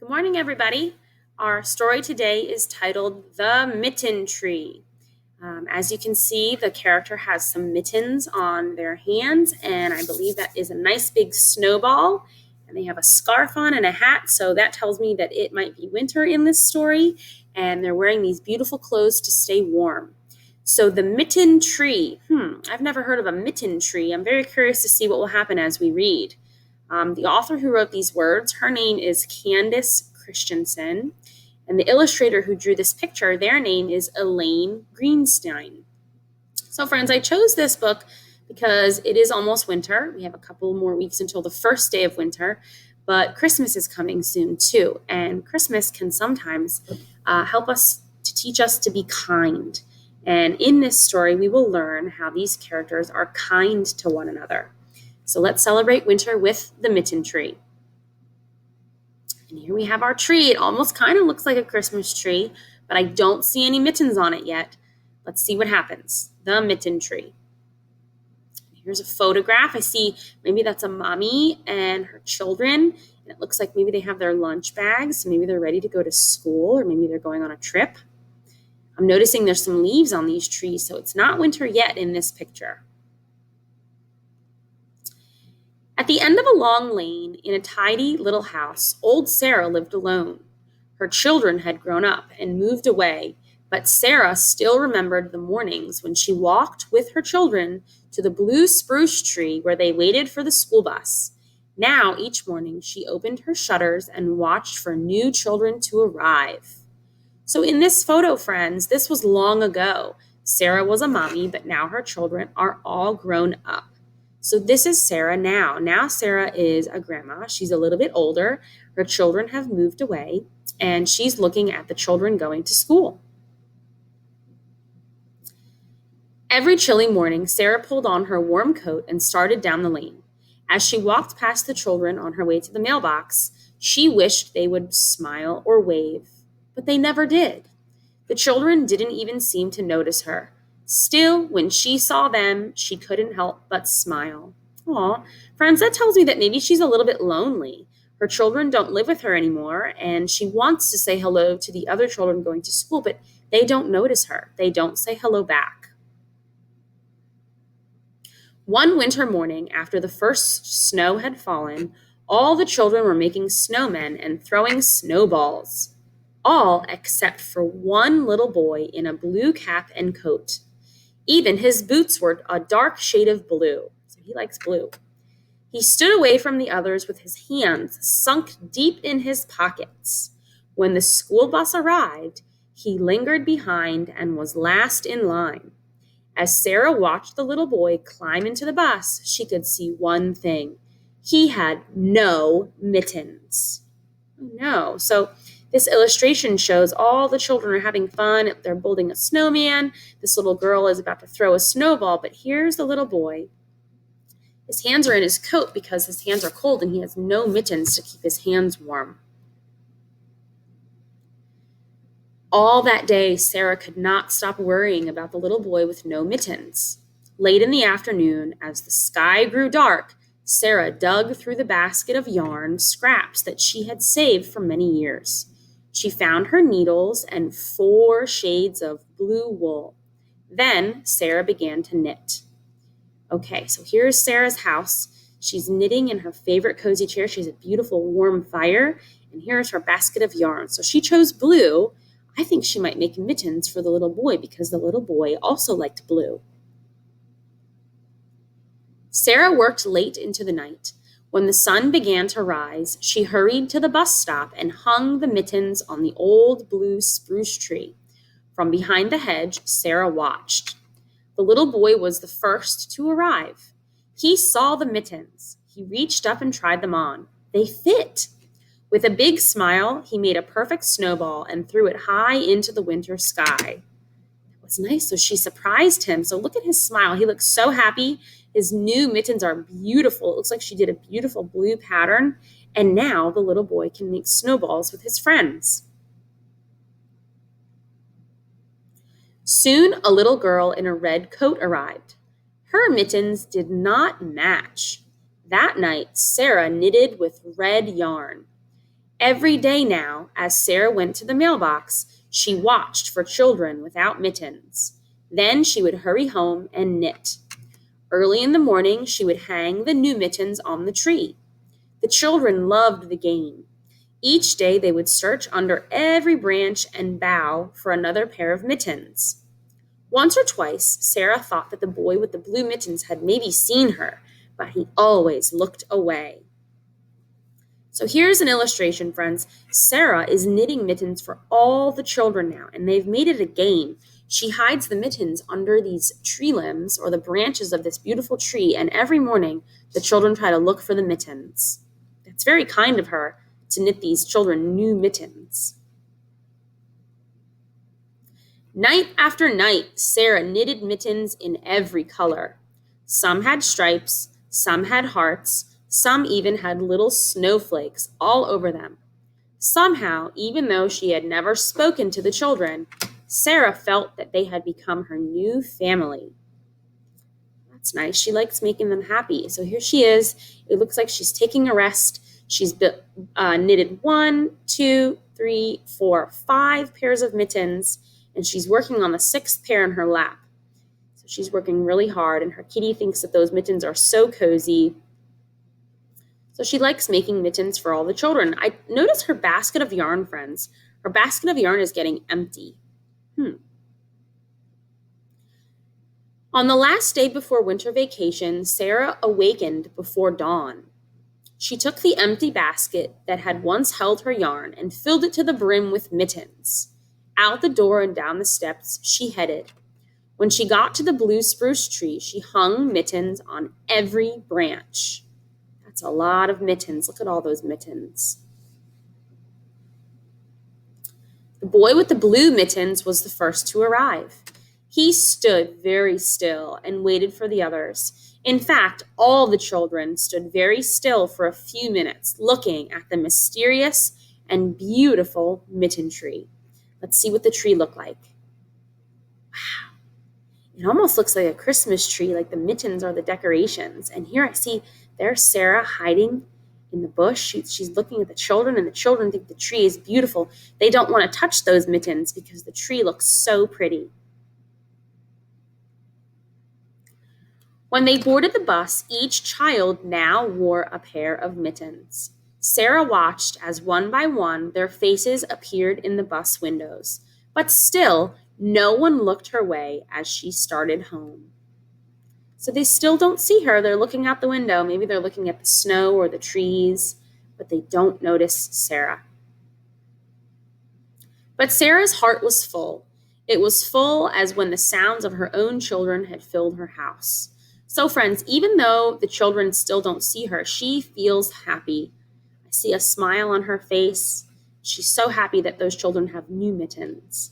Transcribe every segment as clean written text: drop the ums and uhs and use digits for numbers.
Good morning, everybody. Our story today is titled The Mitten Tree. As you can see, the character has some mittens on their hands, and I believe that is a nice big snowball. And they have a scarf on and a hat, so that tells me that it might be winter in this story, and they're wearing these beautiful clothes to stay warm. So the Mitten Tree. I've never heard of a mitten tree. I'm very curious to see what will happen as we read. The author who wrote these words, her name is Candace Christiansen, and the illustrator who drew this picture, their name is Elaine Greenstein. So friends, I chose this book because it is almost winter. We have a couple more weeks until the first day of winter, but Christmas is coming soon too, and Christmas can sometimes help us to teach us to be kind. And in this story, we will learn how these characters are kind to one another. So let's celebrate winter with the Mitten Tree. And here we have our tree. It almost kind of looks like a Christmas tree, but I don't see any mittens on it yet. Let's see what happens. The Mitten Tree. Here's a photograph. I see maybe that's a mommy and her children. And it looks like maybe they have their lunch bags. So maybe they're ready to go to school, or maybe they're going on a trip. I'm noticing there's some leaves on these trees, so it's not winter yet in this picture. At the end of a long lane, in a tidy little house, old Sarah lived alone. Her children had grown up and moved away, but Sarah still remembered the mornings when she walked with her children to the blue spruce tree where they waited for the school bus. Now, each morning, she opened her shutters and watched for new children to arrive. So in this photo, friends, this was long ago. Sarah was a mommy, but now her children are all grown up. So this is Sarah now. Now Sarah is a grandma. She's a little bit older. Her children have moved away, and she's looking at the children going to school. Every chilly morning, Sarah pulled on her warm coat and started down the lane. As she walked past the children on her way to the mailbox, she wished they would smile or wave, but they never did. The children didn't even seem to notice her. Still, when she saw them, she couldn't help but smile. Aw, friends, that tells me that maybe she's a little bit lonely. Her children don't live with her anymore, and she wants to say hello to the other children going to school, but they don't notice her. They don't say hello back. One winter morning, after the first snow had fallen, all the children were making snowmen and throwing snowballs. All except for one little boy in a blue cap and coat. Even his boots were a dark shade of blue, so he likes blue. He stood away from the others with his hands sunk deep in his pockets. When the school bus arrived, he lingered behind and was last in line. As Sarah watched the little boy climb into the bus, she could see one thing. He had no mittens. Oh no. So this illustration shows all the children are having fun. They're building a snowman. This little girl is about to throw a snowball, but here's the little boy. His hands are in his coat because his hands are cold and he has no mittens to keep his hands warm. All that day, Sarah could not stop worrying about the little boy with no mittens. Late in the afternoon, as the sky grew dark, Sarah dug through the basket of yarn scraps that she had saved for many years. She found her needles and 4 shades of blue wool. Then Sarah began to knit. Okay, so here's Sarah's house. She's knitting in her favorite cozy chair. She has a beautiful warm fire, and here's her basket of yarn. So she chose blue. I think she might make mittens for the little boy because the little boy also liked blue. Sarah worked late into the night. When the sun began to rise, she hurried to the bus stop and hung the mittens on the old blue spruce tree. From behind the hedge, Sarah watched. The little boy was the first to arrive. He saw the mittens. He reached up and tried them on. They fit. With a big smile, he made a perfect snowball and threw it high into the winter sky. It was nice, so she surprised him. So look at his smile. He looks so happy. His new mittens are beautiful. It looks like she did a beautiful blue pattern. And now the little boy can make snowballs with his friends. Soon a little girl in a red coat arrived. Her mittens did not match. That night, Sarah knitted with red yarn. Every day now, as Sarah went to the mailbox, she watched for children without mittens. Then she would hurry home and knit. Early in the morning, she would hang the new mittens on the tree. The children loved the game. Each day they would search under every branch and bow for another pair of mittens. Once or twice, Sarah thought that the boy with the blue mittens had maybe seen her, but he always looked away. So here's an illustration, friends. Sarah is knitting mittens for all the children now, and they've made it a game. She hides the mittens under these tree limbs or the branches of this beautiful tree, and every morning the children try to look for the mittens. It's very kind of her to knit these children new mittens. Night after night, Sarah knitted mittens in every color. Some had stripes, some had hearts, some even had little snowflakes all over them. Somehow, even though she had never spoken to the children, Sarah felt that they had become her new family. That's nice. She likes making them happy. So here she is. It looks like she's taking a rest. She's knitted 1, 2, 3, 4, 5 pairs of mittens, and she's working on the 6th pair in her lap. So she's working really hard, and her kitty thinks that those mittens are so cozy. So she likes making mittens for all the children. I notice her basket of yarn, friends. Her basket of yarn is getting empty. On the last day before winter vacation, Sarah awakened before dawn. She took the empty basket that had once held her yarn and filled it to the brim with mittens. Out the door and down the steps she headed. When she got to the blue spruce tree, she hung mittens on every branch. That's a lot of mittens. Look at all those mittens. The boy with the blue mittens was the first to arrive. He stood very still and waited for the others. In fact, all the children stood very still for a few minutes, looking at the mysterious and beautiful Mitten Tree. Let's see what the tree looked like. Wow. It almost looks like a Christmas tree, like the mittens are the decorations. And here I see there's Sarah hiding in the bush. She's looking at the children, and the children think the tree is beautiful. They don't want to touch those mittens because the tree looks so pretty. When they boarded the bus, each child now wore a pair of mittens. Sarah watched as one by one their faces appeared in the bus windows, but still no one looked her way as she started home. So they still don't see her. They're looking out the window. Maybe they're looking at the snow or the trees, but they don't notice Sarah. But Sarah's heart was full. It was full as when the sounds of her own children had filled her house. So friends, even though the children still don't see her, she feels happy. I see a smile on her face. She's so happy that those children have new mittens.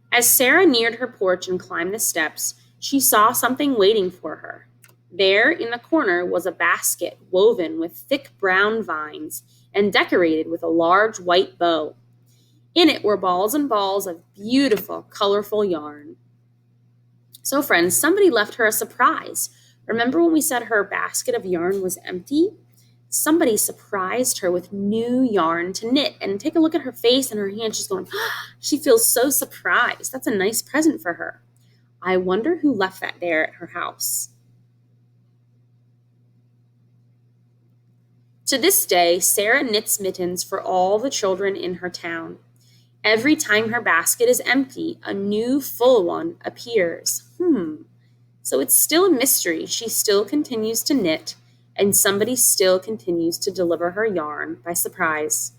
As Sarah neared her porch and climbed the steps, she saw something waiting for her. There in the corner was a basket woven with thick brown vines and decorated with a large white bow. In it were balls and balls of beautiful, colorful yarn. So friends, somebody left her a surprise. Remember when we said her basket of yarn was empty? Somebody surprised her with new yarn to knit. And take a look at her face and her hand. She's going, she feels so surprised. That's a nice present for her. I wonder who left that there at her house. To this day, Sarah knits mittens for all the children in her town. Every time her basket is empty, a new full one appears. So it's still a mystery. She still continues to knit, and somebody still continues to deliver her yarn by surprise.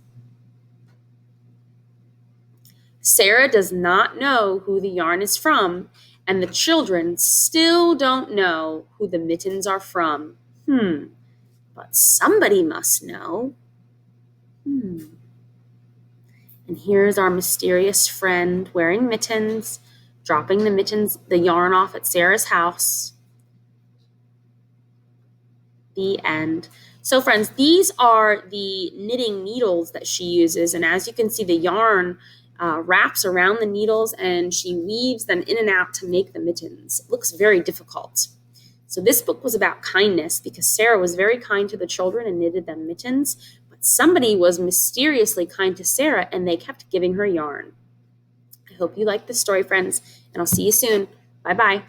Sarah does not know who the yarn is from, and the children still don't know who the mittens are from. But somebody must know. And here's our mysterious friend wearing mittens, dropping the yarn off at Sarah's house. The end. So friends, these are the knitting needles that she uses. And as you can see, the yarn wraps around the needles and she weaves them in and out to make the mittens. It looks very difficult. So this book was about kindness because Sarah was very kind to the children and knitted them mittens, but somebody was mysteriously kind to Sarah and they kept giving her yarn. I hope you liked this story, friends, and I'll see you soon. Bye-bye.